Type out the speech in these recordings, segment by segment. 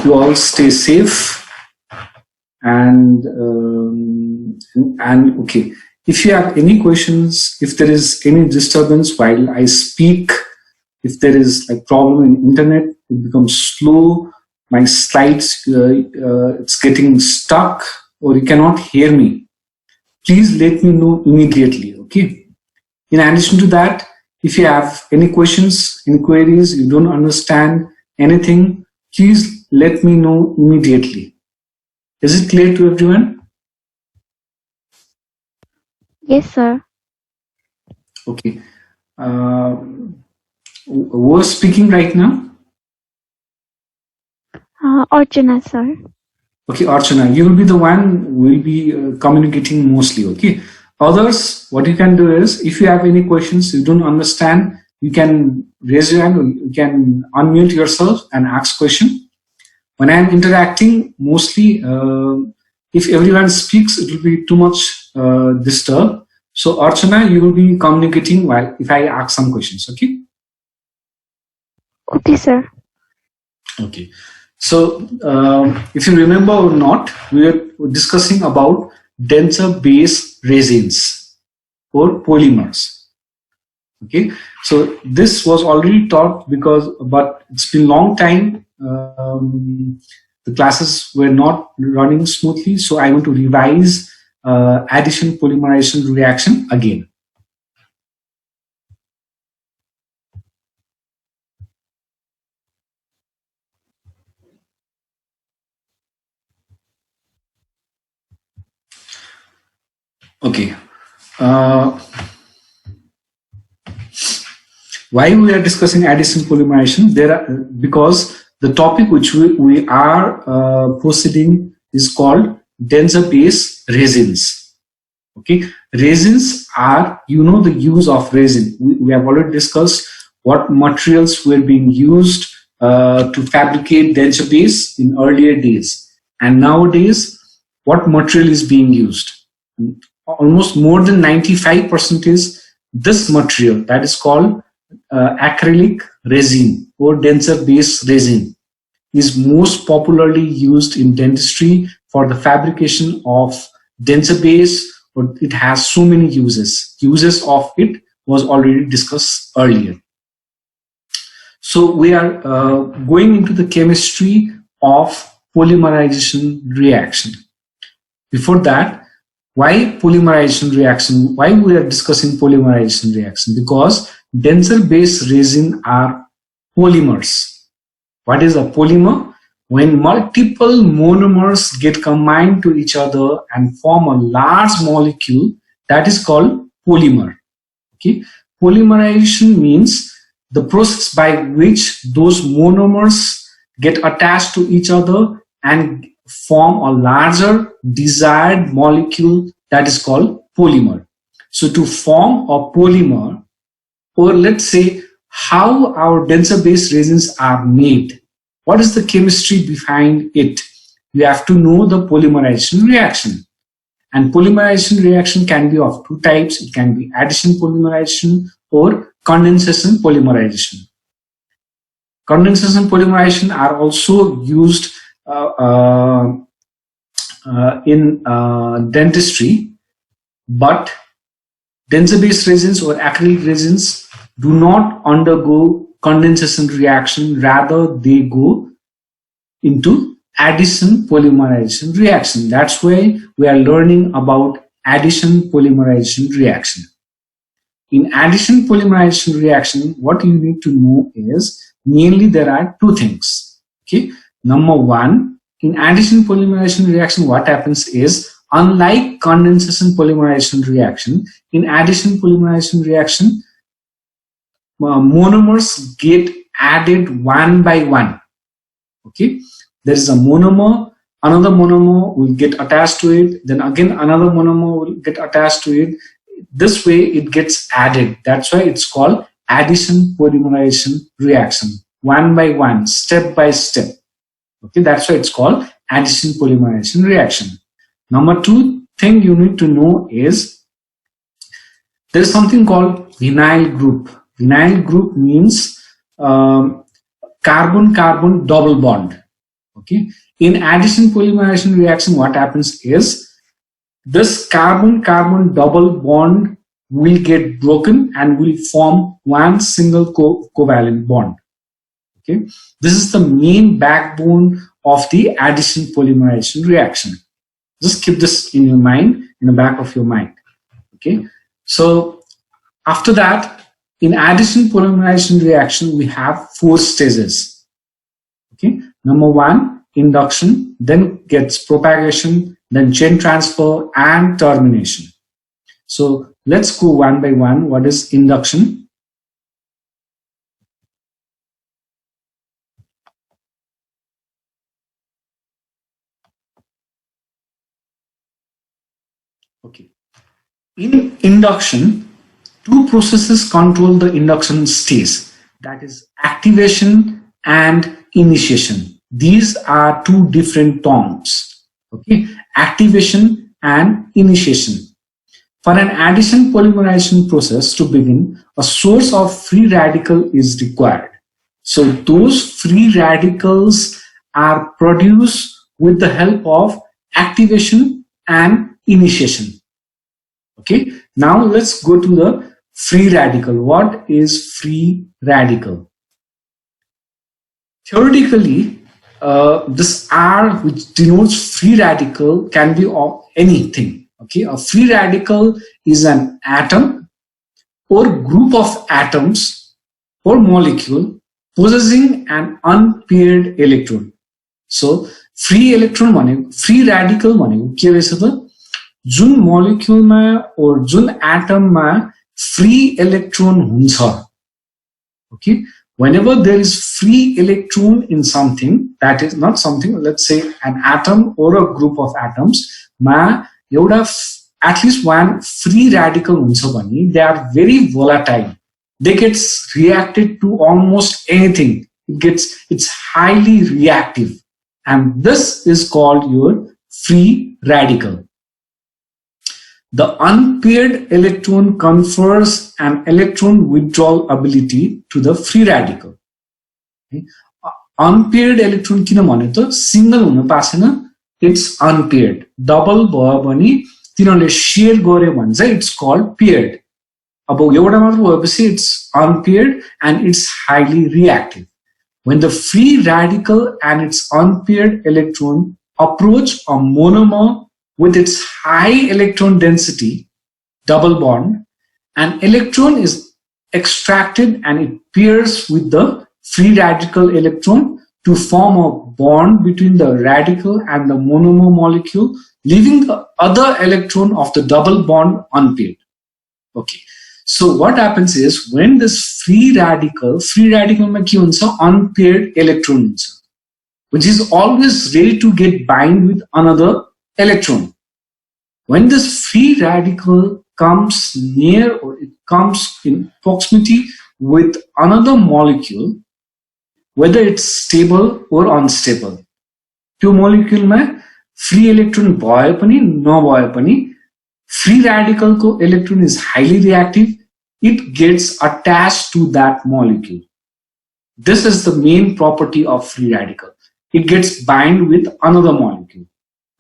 you all stay safe. And okay, if you have any questions, if there is any disturbance while I speak, if there is a problem in internet, it becomes slow, my slides, it's getting stuck, or you cannot hear me, please let me know immediately, okay? In addition to that, if you have any questions, any queries, you don't understand anything, please let me know immediately. Is it clear to everyone? Yes, sir. Okay. Who is speaking right now? Archana, sir. Okay, Archana, you will be the one who will be communicating mostly, okay? Others, what you can do is, if you have any questions you don't understand, you can raise your hand, or you can unmute yourself and ask question. When I am interacting, mostly, if everyone speaks, it will be too much disturbed. So, Archana, you will be communicating while if I ask some questions, okay? Okay, sir. Okay. So, if you remember or not, we are discussing about denser base resins or polymers. Okay. So, this was already taught but it's been a long time. The classes were not running smoothly, so I want to revise addition polymerization reaction again. Okay. Why we are discussing addition polymerization? Because the topic which we are proceeding is called denser base resins. Okay, resins are, the use of resin. We have already discussed what materials were being used to fabricate denser base in earlier days, and nowadays what material is being used. Almost more than 95% is this material, that is called acrylic resin or denser base resin, is most popularly used in dentistry for the fabrication of denser base, or it has so many uses. Uses of it was already discussed earlier. So we are going into the chemistry of polymerization reaction. Before that, why polymerization reaction? Why we are discussing polymerization reaction? Because denser base resin are polymers. What is a polymer? When multiple monomers get combined to each other and form a large molecule, that is called polymer. Okay? Polymerization means the process by which those monomers get attached to each other and form a larger desired molecule, that is called polymer. So to form a polymer, or let's say how our denser base resins are made, what is the chemistry behind it? You have to know the polymerization reaction. And polymerization reaction can be of two types. It can be addition polymerization or condensation polymerization. Condensation polymerization are also used in dentistry, but denser base resins or acrylic resins do not undergo condensation reaction, rather they go into addition polymerization reaction. That's why we are learning about addition polymerization reaction. In addition polymerization reaction, what you need to know is mainly there are two things. Okay, number one, in addition polymerization reaction, what happens is, unlike condensation polymerization reaction, in addition polymerization reaction, monomers get added one by one. Okay, there is a monomer, another monomer will get attached to it, then again another monomer will get attached to it. This way it gets added. That's why it's called addition polymerization reaction. One by one, step by step. Okay, that's why it's called addition polymerization reaction. Number two thing you need to know is, there is something called vinyl group. Vinyl group means carbon-carbon double bond. Okay. In addition polymerization reaction, what happens is this carbon-carbon double bond will get broken and will form one single covalent bond. Okay. This is the main backbone of the addition polymerization reaction. Just keep this in your mind, in the back of your mind. Okay. So after that, in addition polymerization reaction, we have 4 stages. Okay. Number 1, induction, then gets propagation, then chain transfer and termination. So let's go one by one. What is induction? Okay. In induction, 2 processes control the induction stage, that is activation and initiation. These are 2 different terms. Okay, activation and initiation. For an addition polymerization process to begin, a source of free radical is required. So those free radicals are produced with the help of activation and initiation. Okay, now let's go to the free radical. What is free radical? Theoretically, this R, which denotes free radical, can be of anything. Okay, a free radical is an atom or group of atoms or molecule possessing an unpaired electron. So free electron free radical के रहेछ त जुन molecule मा or Jun atom मा free electron हुन्छ. Okay, whenever there is free electron in something, that is not something, let's say an atom or a group of atoms मा एउटा at least one free radical हुन्छ भने they are very volatile. They get reacted to almost anything. It's highly reactive, and this is called your free radical. The unpaired electron confers an electron withdrawal ability to the free radical. Okay. Unpaired electron किन भन्यो त single हुन पासेन, it's unpaired. Double भयो भने तिनीहरुले share गर्यो भने चाहिँ it's called paired. अब एउटा मात्र भएपछि it's unpaired and it's highly reactive. When the free radical and its unpaired electron approach a monomer with its high electron density, double bond, an electron is extracted and it pairs with the free radical electron to form a bond between the radical and the monomer molecule, leaving the other electron of the double bond unpaired. Okay. So what happens is when this free radical में के हुन्छ unpaired electron हुन्छ, which is always ready to get bind with another electron. When this free radical comes near or it comes in proximity with another molecule, whether it's stable or unstable, त्यो molecule में free electron भए पनि नभए पनि free radical को electron is highly reactive, it gets attached to that molecule. This is the main property of free radical. It gets bind with another molecule.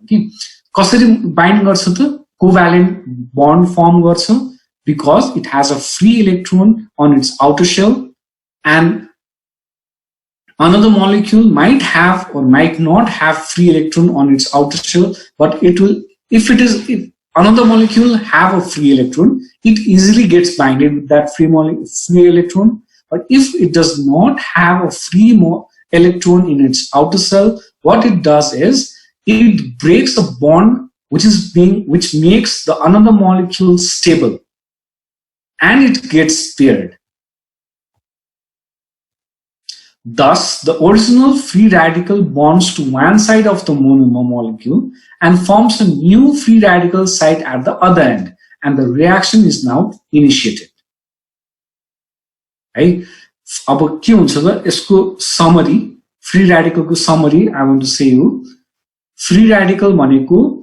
Okay. कसरी bind गर्छ त? Covalent bond form गर्छ because it has a free electron on its outer shell, and another molecule might have or might not have free electron on its outer shell, but it will, if another molecule have a free electron, it easily gets binded with that free electron. But if it does not have a free electron in its outer shell, what it does is it breaks a bond which makes the another molecule stable, and it gets paired. Thus, the original free radical bonds to one side of the monomer molecule and forms a new free radical site at the other end, and the reaction is now initiated. Right? अब के हुन्छ त यसको summary, free radical को summary I want to say you. Free radical भनेको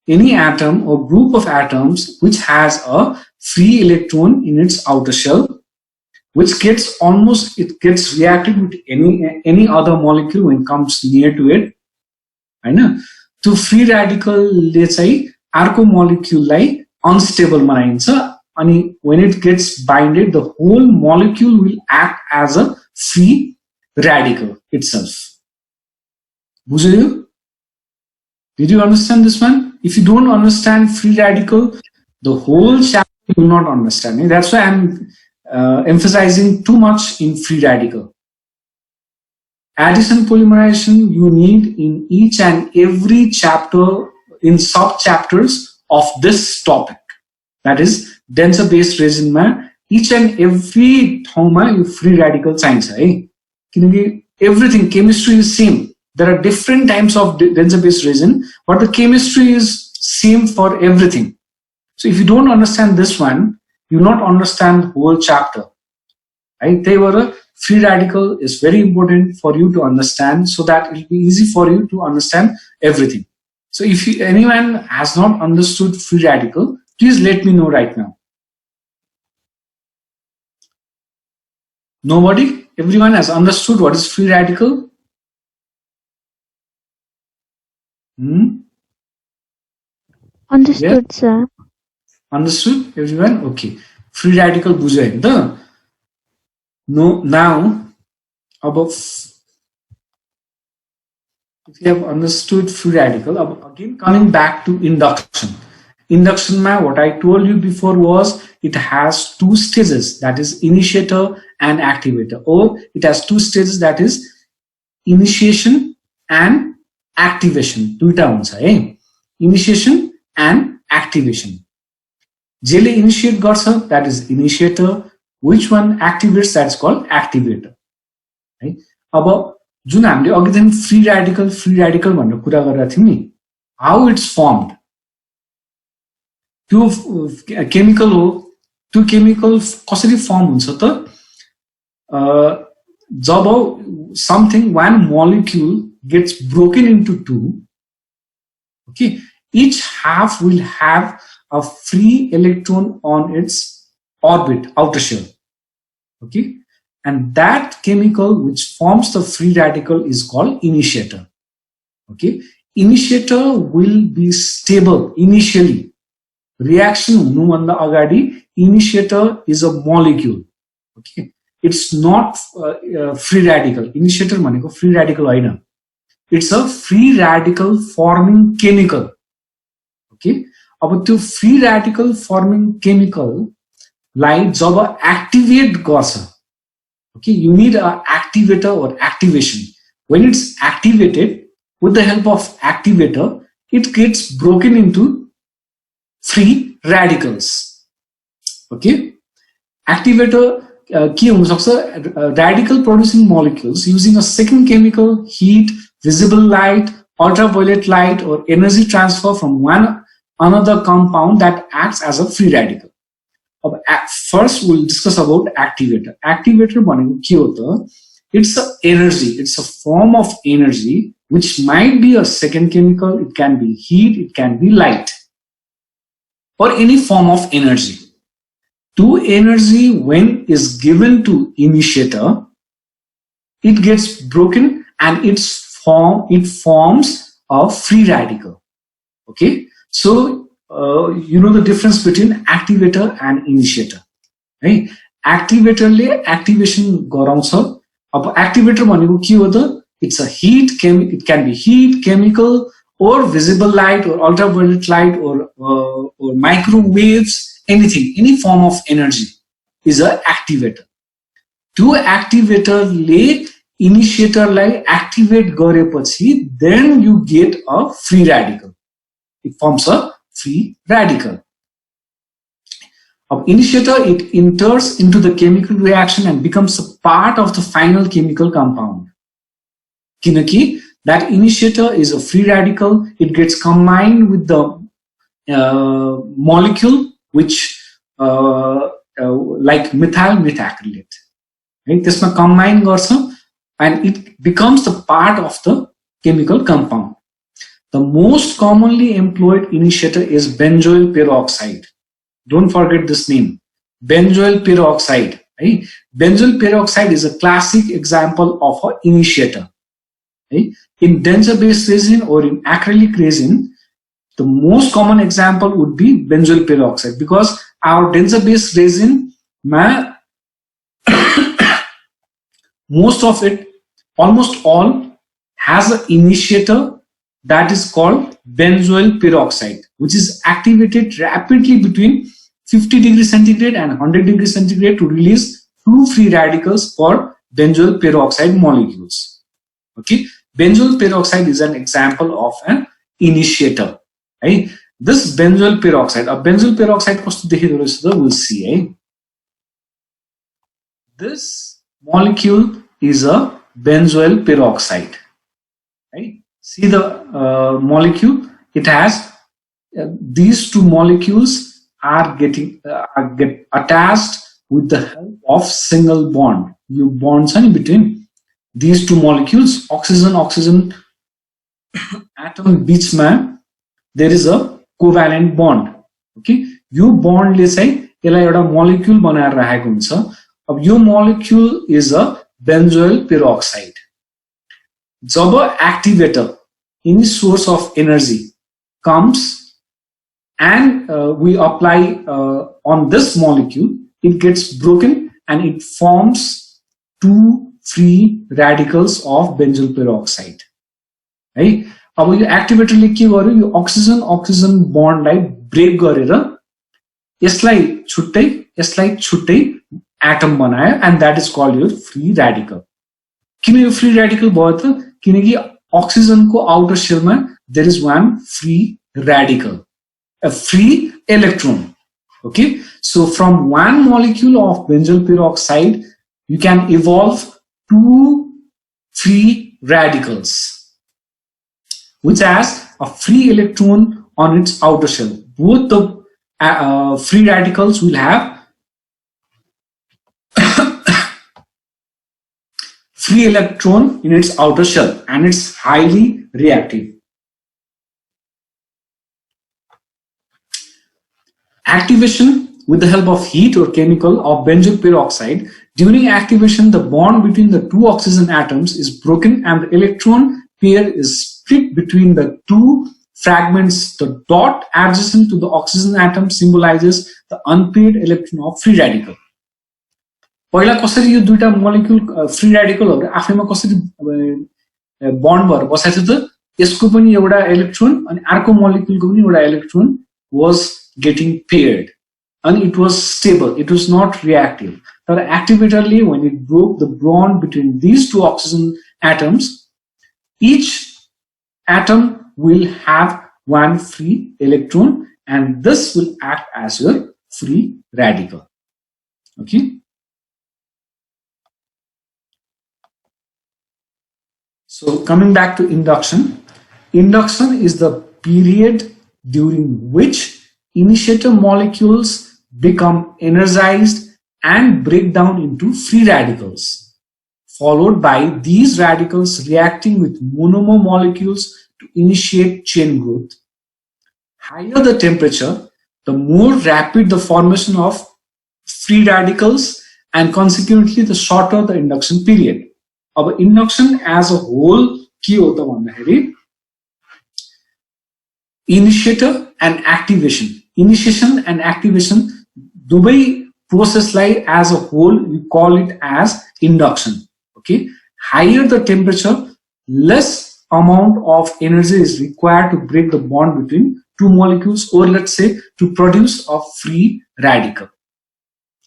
any atom or group of atoms which has a free electron in its outer shell, which gets reacted with any other molecule when it comes near to it, हैन त्यो free रेडिकलले चाहिँ अर्को मोलिक्युललाई unstable बनाइन्छ अनि when it gets binded the whole molecule will act as a free radical itself. बुझ्यो? Did you understand this one? If you don't understand free radical, the whole chapter you will not understand. That's why I'm emphasizing too much in free radical. Addition polymerization you need in each and every chapter in sub chapters of this topic. That is denser based resin ma each and every ठाउँमा you free radical चाहिन्छ है किनकि everything chemistry is same. There are different types of denser based resin, but the chemistry is same for everything. So if you don't understand this one, you will not understand the whole chapter. Right? Therefore, free radical is very important for you to understand so that it will be easy for you to understand everything. So if anyone has not understood free radical, please let me know right now. Nobody? Everyone has understood what is free radical? Understood, Yeah? sir. Understood, everyone? Okay. Free radical बुझ्यो हैन त? No, now above if you have understood free radical, again coming back to induction. Induction ma what I told you before was it has two stages, that is initiator and activator, or it has two stages, that is initiation and activation. दुईटा हुन्छ है, initiation and activation. जसले initiate गर्छ that is initiator, which one activates that is called activator. है अब जुन हामीले अघिदेखि free radical भनेर कुरा गरेका थियौं नि, हाउ इट्स फर्मड, त्यो केमिकल हो, त्यो केमिकल कसरी फर्म हुन्छ त जब something, one molecule gets broken into two, okay, each half will have a free electron on its orbit, outer shell, okay, and that chemical which forms the free radical is called initiator. Okay, initiator will be stable initially. Reaction हुनुभन्दा अगाडि initiator is a molecule. Okay, it's not free radical. Initiator भनेको free radical होइन. It's a free radical forming chemical. Okay, अब त्यो free radical forming chemical लाई जब activate गर्छ, okay, you need an activator or activation. When it's activated, with the help of activator, it gets broken into free radicals. Okay, activator के हुन सक्छ, radical producing molecules using a second chemical, heat, visible light, ultraviolet light, or energy transfer from one another compound that acts as a free radical. First we'll discuss about activator. Activator भनेको के हो त? It's a energy, it's a form of energy which might be a second chemical, it can be heat, it can be light, or any form of energy. To energy, when is given to initiator, it gets broken and it forms a free radical. Okay, so you know the difference between activator and initiator, right? Activator ले activation गराउँछ. अब activator भनेको के हो त? It's a heat, it can be heat, chemical, or visible light, or ultraviolet light, or microwaves, anything, any form of energy is a activator. To activator ले initiator लाई activate गरेपछि then you get a free radical. It forms a free radical. Of initiator, it enters into the chemical reaction and becomes a part of the final chemical compound. Kinaki, that initiator is a free radical. It gets combined with the molecule which like methyl methacrylate. Right? This one combine गर्छ and it becomes the part of the chemical compound. The most commonly employed initiator is benzoyl peroxide. Don't forget this name, benzoyl peroxide. Right? Benzoyl peroxide is a classic example of an initiator. Right? In denser-based resin or in acrylic resin, the most common example would be benzoyl peroxide, because our denser-based resin, most of it, almost all, has an initiator that is called benzoyl peroxide, which is activated rapidly between 50 degrees centigrade and 100 degrees centigrade to release 2 free radicals for benzoyl peroxide molecules. Okay, benzoyl peroxide is an example of an initiator. Right? This benzoyl peroxide, we'll see. This molecule is a benzoyl peroxide. Right? See the molecule. It has these two molecules are get attached with the help of single bond. You bonds in between these two molecules, oxygen atom beach man, there is a covalent bond. Okay, yo bond ले चाहिँ यसलाई एउटा molecule बनाएर राखेको हुन्छ. अब यो molecule is a benzoyl peroxide. जब activator, any source of energy comes and we apply on this molecule, it gets broken and it forms 2 free radicals of benzoyl peroxide. Right? अब यो एक्टिवेटरले के गर्यो, यो oxygen बन्डलाई ब्रेक गरेर यसलाई छुट्टै atom बनायो, and that is called your free radical. किन यो free radical भयो त? किनकि oxygenको outer shellमा there is one free radical, a free electron. Okay, so from one molecule of benzoyl peroxide you can evolve 2 free radicals which has a free electron on its outer shell. Both the free radicals will have free electron in its outer shell, and it's highly reactive. Activation with the help of heat or chemical of benzoyl peroxide. During activation, the bond between the 2 oxygen atoms is broken and the electron pair is split between the 2 fragments. The dot adjacent to the oxygen atom symbolizes the unpaired electron of free radical. पहिला कसरी यो दुईटा molecule free रेडिकलहरु आफैमा कसरी bond भएर बसेछ त? यसको पनि एउटा इलेक्ट्रोन अनि अर्को मोलिक्युलको पनि एउटा electron was getting paired and it was stable, it was not reactive. But activatorly, when it broke the bond between these 2 oxygen atoms, each atom will have 1 free electron, and this will act as your free radical. Okay. So coming back to induction, induction is the period during which initiator molecules become energized and break down into free radicals, followed by these radicals reacting with monomer molecules to initiate chain growth. Higher the temperature, the more rapid the formation of free radicals, and consequently the shorter the induction period. Our induction as a whole, के हो त भन्दाखेरि initiator and activation. Initiation and activation, दुवै process lie as a whole, we call it as induction. Okay, higher the temperature, less amount of energy is required to break the bond between 2 molecules, or let's say to produce a free radical.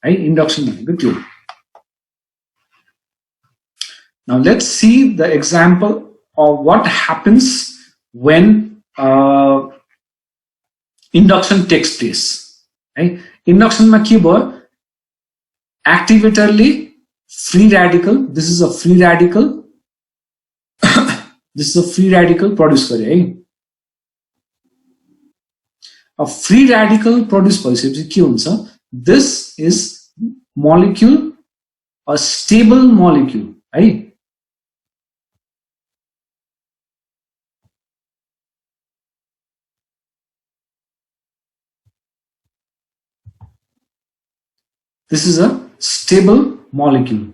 Right? Induction भनेको त्यो. Now let's see the example of what happens when induction takes place. Right? Induction ma ke bhayo? Activatorly free radical, this is a free radical, this is a free radical produce garyo है. A free radical produce भइसकेपछि के हुन्छ? This is molecule, a stable molecule, right? This is a stable molecule.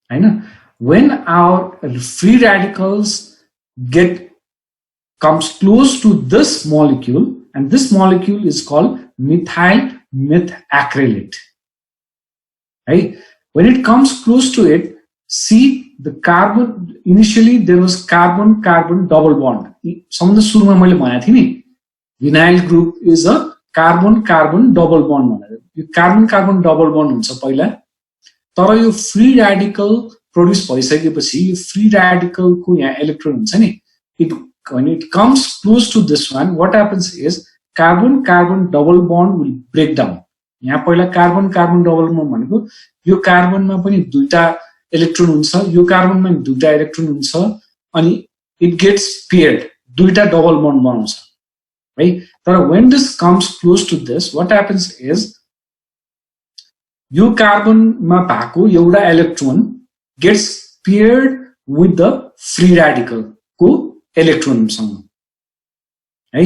I know. when our free radicals comes close to this molecule, and this molecule is called methyl methacrylate. Right? When it comes close to it, see the carbon, initially there was carbon-carbon double bond. Samanda suruma मैले भनेको थिएँ नि, vinyl group is a carbon-carbon double bond भनेर. यो carbon-carbon double bond हुन्छ पहिला, तर यो free radical produce भइसकेपछि यो free radical को यहाँ electron हुन्छ नि, when it comes close to this one, what happens is carbon-carbon double bond will break down. यहाँ पहिला carbon-carbon double bond भनेको यो कार्बनमा पनि दुईटा इलेक्ट्रोन हुन्छ, यो कार्बनमा पनि दुईटा इलेक्ट्रोन हुन्छ, अनि it gets paired, दुईटा double bond बनाउँछ, right? तर when this comes close to this, what happens is यो कार्बनमा भएको एउटा electron gets paired with the free radical को इलेक्ट्रोन सँग, है?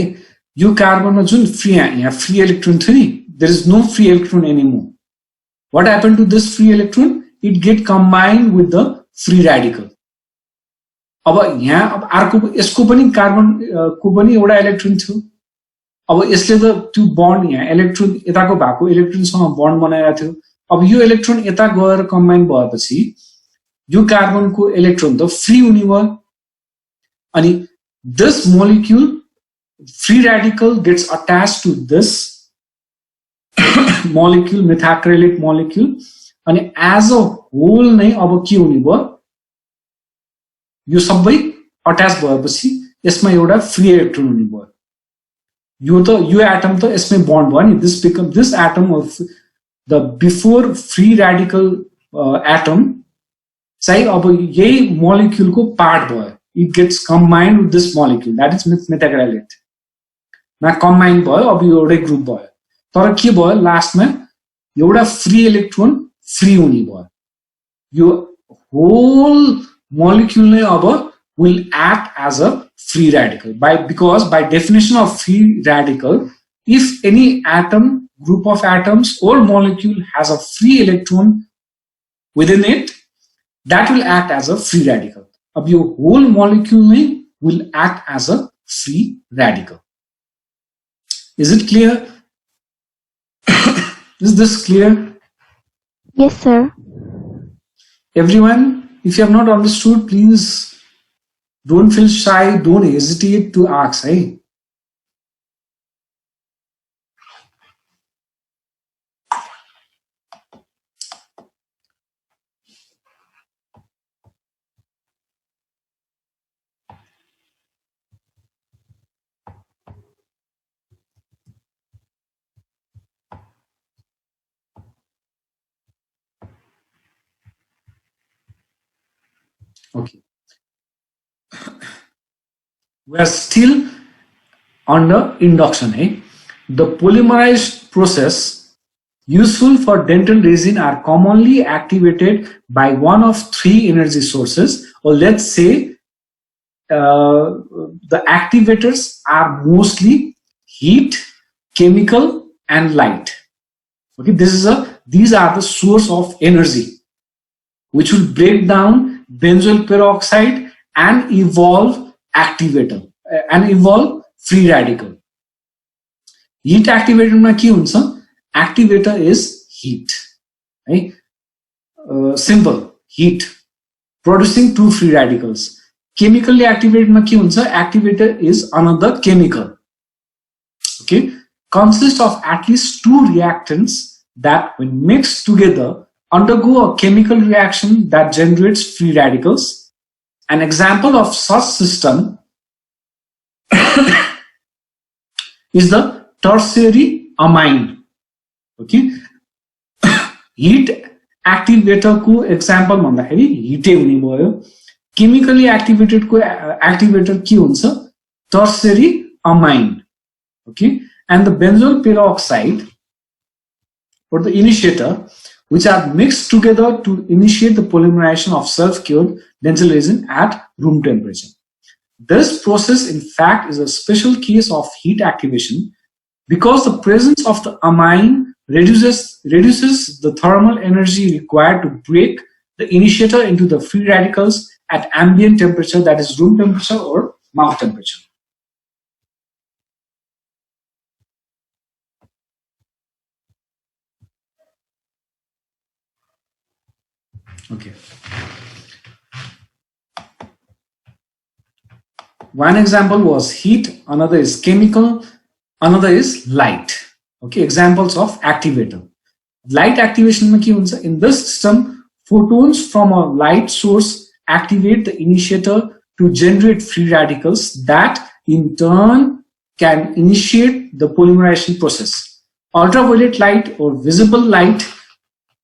यो कार्बनमा जुन यहाँ free electron थियो नि, there is no free electron anymore. What happened to this free electron? It get combined with the free radical. अब यहाँ अब अर्को यसको पनि कार्बन को पनि एउटा इलेक्ट्रोन थियो, अब यसले त त्यो बन्ड यहाँ इलेक्ट्रोन यताको भएको इलेक्ट्रोनसँग बन्ड बनाएको थियो, अब यो इलेक्ट्रोन यता गएर कम्बाइन भएपछि यो कार्बनको इलेक्ट्रोन त फ्री हुने भयो, अनि this molecule free radical gets attached to this molecule, methacrylate molecule, and as a whole नै अब के हुने भयो, यो सबै अट्याच भएपछि यसमा एउटा फ्री इलेक्ट्रोन हुने भयो, यो एटम त यसमै बन्ड भयो नि, this atom of the before free radical atom चाहिँ अब यही molecule को part भयो, it gets combined with this molecule, that is methacrylate मा combine भयो, अब यो एउटै ग्रुप भयो, तर के भयो लास्टमा एउटा फ्री इलेक्ट्रोन फ्री हुने भयो, यो होल molecule नै अब will act as a free radical because by definition of free radical, if any atom, group of atoms or molecule has a free electron within it, that will act as a free radical. अब यो whole molecule नै will act as a free radical. Is it clear? Is this clear? Yes, sir. Everyone, if you have not understood, please don't feel shy, don't hesitate to ask. Hey? Okay. We are still under induction. Eh? The polymerized process useful for dental resin are commonly activated by one of three energy sources, or let's say the activators are mostly heat, chemical, and light. Okay, these are the source of energy which will break down benzoyl peroxide and evolve activator and evolve free radical. Heat activator ma ke huncha? Activator is heat, right? Simple, heat producing two free radicals. Chemically activated ma ke huncha? Activator is another chemical. Okay, consists of at least two reactants that when mixed together undergo a chemical reaction that generates free radicals. An example of such system is the tertiary amine. Okay, heat activator को example भन्दाखेरि heat हुने भयो. Chemically activated को activator के हुन्छ? Tertiary amine. Okay, and the benzoyl peroxide or the initiator, which are mixed together to initiate the polymerization of self-cured dental resin at room temperature. This process, in fact, is a special case of heat activation because the presence of the amine reduces the thermal energy required to break the initiator into the free radicals at ambient temperature, that is room temperature or mouth temperature. Okay. One example was heat, another is chemical, another is light. Okay, examples of activator. Light activation में क्या होता है? In this system, photons from a light source activate the initiator to generate free radicals that in turn can initiate the polymerization process. Ultraviolet light or visible light,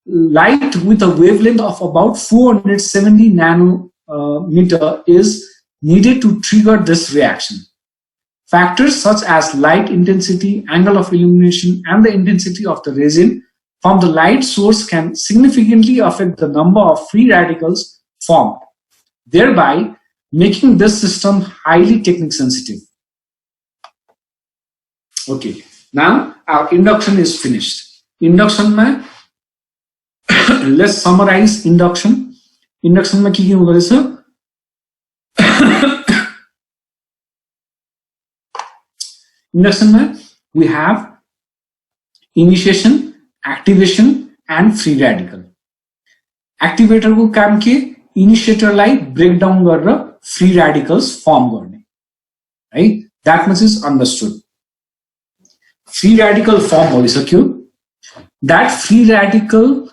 light with a wavelength of about 470 nanometer is needed to trigger this reaction. Factors such as light intensity, angle of illumination, and the intensity of the resin from the light source can significantly affect the number of free radicals formed, thereby making this system highly technique sensitive. Okay, now our induction is finished. Induction में let's summarize induction. Induction में क्या होगा जैसे induction में we have initiation, activation and free radical. Activator को काम के initiator लाई break down गरेर free radicals form गर्ने, right? That much is understood. Free radical form भइसक्यो. That free radical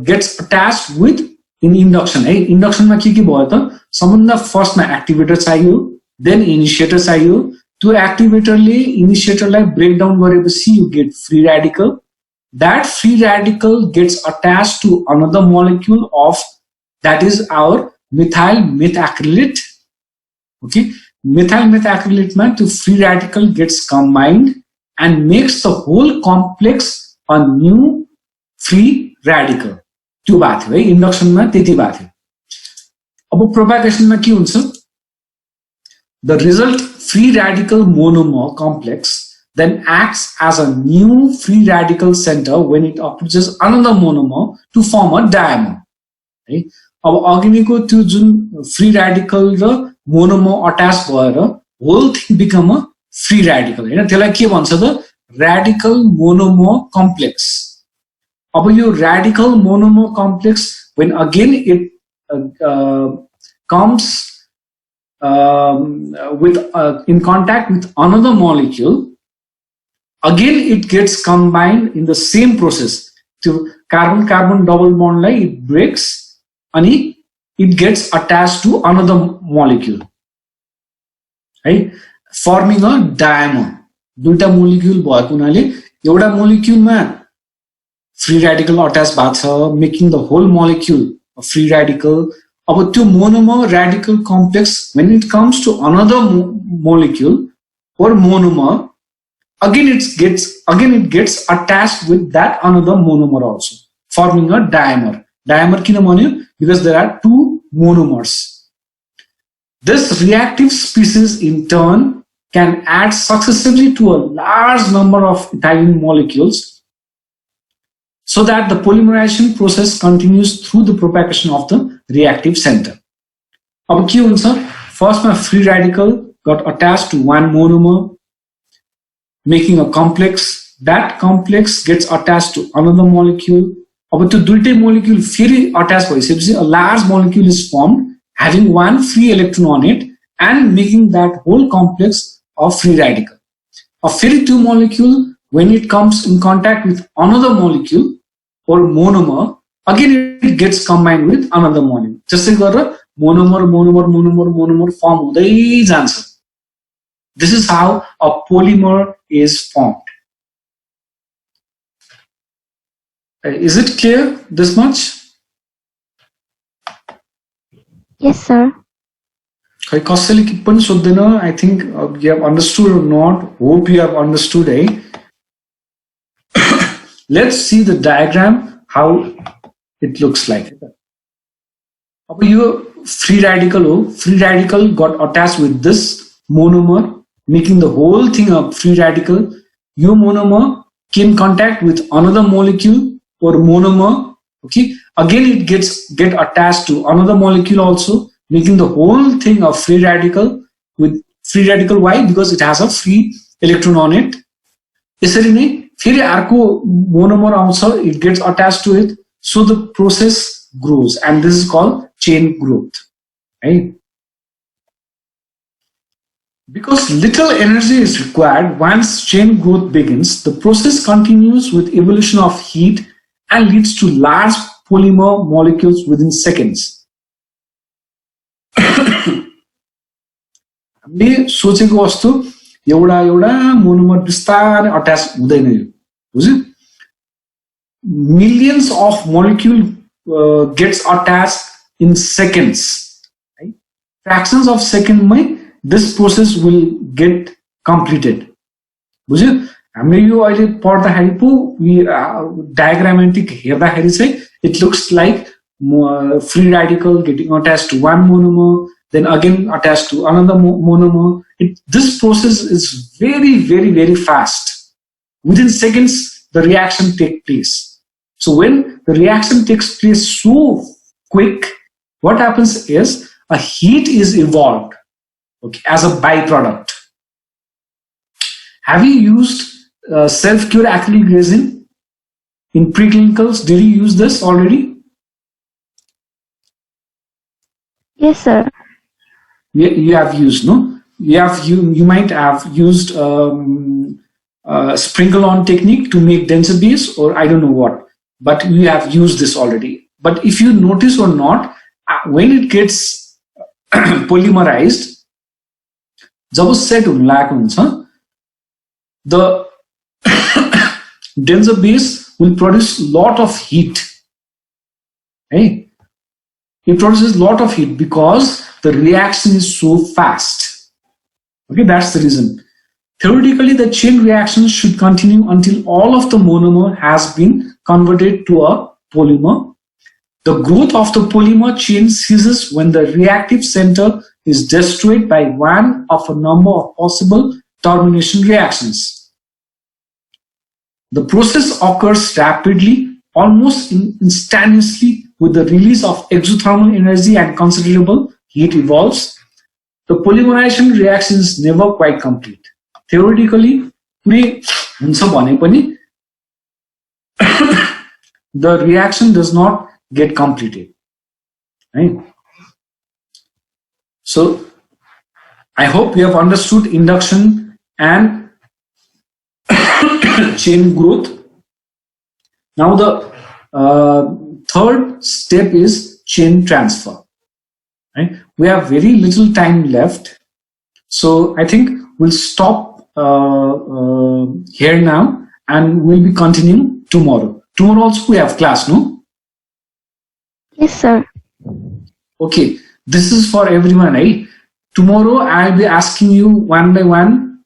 gets attached with in induction. है induction में के भयो त सबभन्दा फर्स्ट मा activator चाहियो, then initiator चाहियो. त्यो activator ले initiator लाई break down गरेपछि you get free radical. That free radical gets attached to another molecule of, that is our methyl methacrylate. Okay, methyl methacrylate में to free radical gets combined and makes the whole complex a new free radical. त्यो बात हो है induction में त्यति बात हो. अब propagation में के हुन्छ? The result free radical monomer complex then acts as a new free radical center when it approaches another monomer to form a dimer. है अब अघिको त्यो जुन free radical र monomer attach भएर whole thing become a free radical. हैन त्यसलाई के भन्छ त? Radical monomer complex. अब यो radical monomer complex when again it comes with in contact with another molecule, again it gets combined in the same process. To carbon-carbon double bond like it breaks and it gets attached to another molecule, right? Forming a dimer. दुईटा molecule भएको हुनाले एउटा molecule मा free radical attached भएको छ, making the whole molecule a free radical. अब त्यो monomer radical complex when it comes to another molecule or monomer, again it gets attached with that another monomer also, forming a dimer. Dimer किन भन्यो? Because there are two monomers. This reactive species in turn can add successively to a large number of ethylene molecules so that the polymerization process continues through the propagation of the reactive center. अब के हुन्छ? First मा free radical got attached to one monomer, making a complex. That complex gets attached to another molecule. अब त्यो दुईटै molecule फेरि attach भइसकेपछि a large molecule is formed having one free electron on it and making that whole complex a free radical. A फेरि त्यो molecule when it comes in contact with another molecule or monomer, again it gets combined with another monomer. जस्तै गरेर monomer form हुँदै जान्छ. This is how a polymer is formed. Is it clear this much? Yes, sir. I think you have understood or not. Hope you have understood. Let's see the diagram, how it looks like. Your free radical got attached with this monomer, making the whole thing a free radical. Your monomer came in contact with another molecule or monomer Okay, again it get attached to another molecule also, making the whole thing a free radical. With free radical, why? Because it has a free electron on it. यसरी नै फेरि अर्को monomer आउँछ, it gets attached to it, so the process grows, and this is called chain growth, right? Because little energy is required once chain growth begins, the process continues with evolution of heat and leads to large polymer molecules within seconds. हामीले सोचेको वस्तु एउटा एउटा monomer बिस्तारै attach हुँदैन, यो बुझ्यो? Millions of molecule gets attached in seconds, right? Fractions of second my this process will get completed. बुझ्यो? हामीले यो अहिले पढ्दाखेरि पो diagrammatic हेर्दाखेरि चाहिँ it looks like free radical getting attached to one monomer, then again attached to another monomer. This process is very, very, very fast. Within seconds, the reaction takes place. So when the reaction takes place so quick, what happens is a heat is evolved, okay, as a byproduct. Have you used self-cure acrylic resin in preclinicals? Did you use this already? Yes, sir. You have used, no? You might have used sprinkle on technique to make denser base, or I don't know what, but you have used this already. But if you notice or not, when it gets polymerized, जब set हुन लागेको हुन्छ, the denser base will produce lot of heat. Hey? It produces lot of heat because the reaction is so fast. Okay, that's the reason. Theoretically, the chain reaction should continue until all of the monomer has been converted to a polymer. The growth of the polymer chain ceases when the reactive center is destroyed by one of a number of possible termination reactions. The process occurs rapidly, almost instantaneously, with the release of exothermal energy and considerable heat evolves. The polymerization reaction is never quite complete. Theoretically, the reaction does not get completed. Right? So, I hope you have understood induction and chain growth. Now the third step is chain transfer. Right? We have very little time left, so I think we'll stop here now, and we'll be continuing tomorrow. Tomorrow also we have class, no? Yes, sir. Okay, this is for everyone, right? Tomorrow I'll be asking you one by one,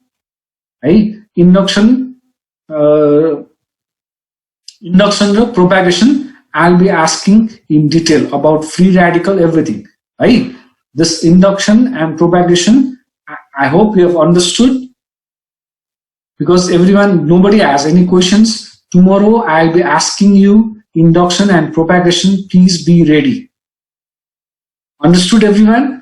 right? Induction and propagation. I'll be asking in detail about free radical, everything, right? This induction and propagation, I hope you have understood, because everyone, nobody has any questions. Tomorrow I'll be asking you induction and propagation. Please be ready. Understood, everyone?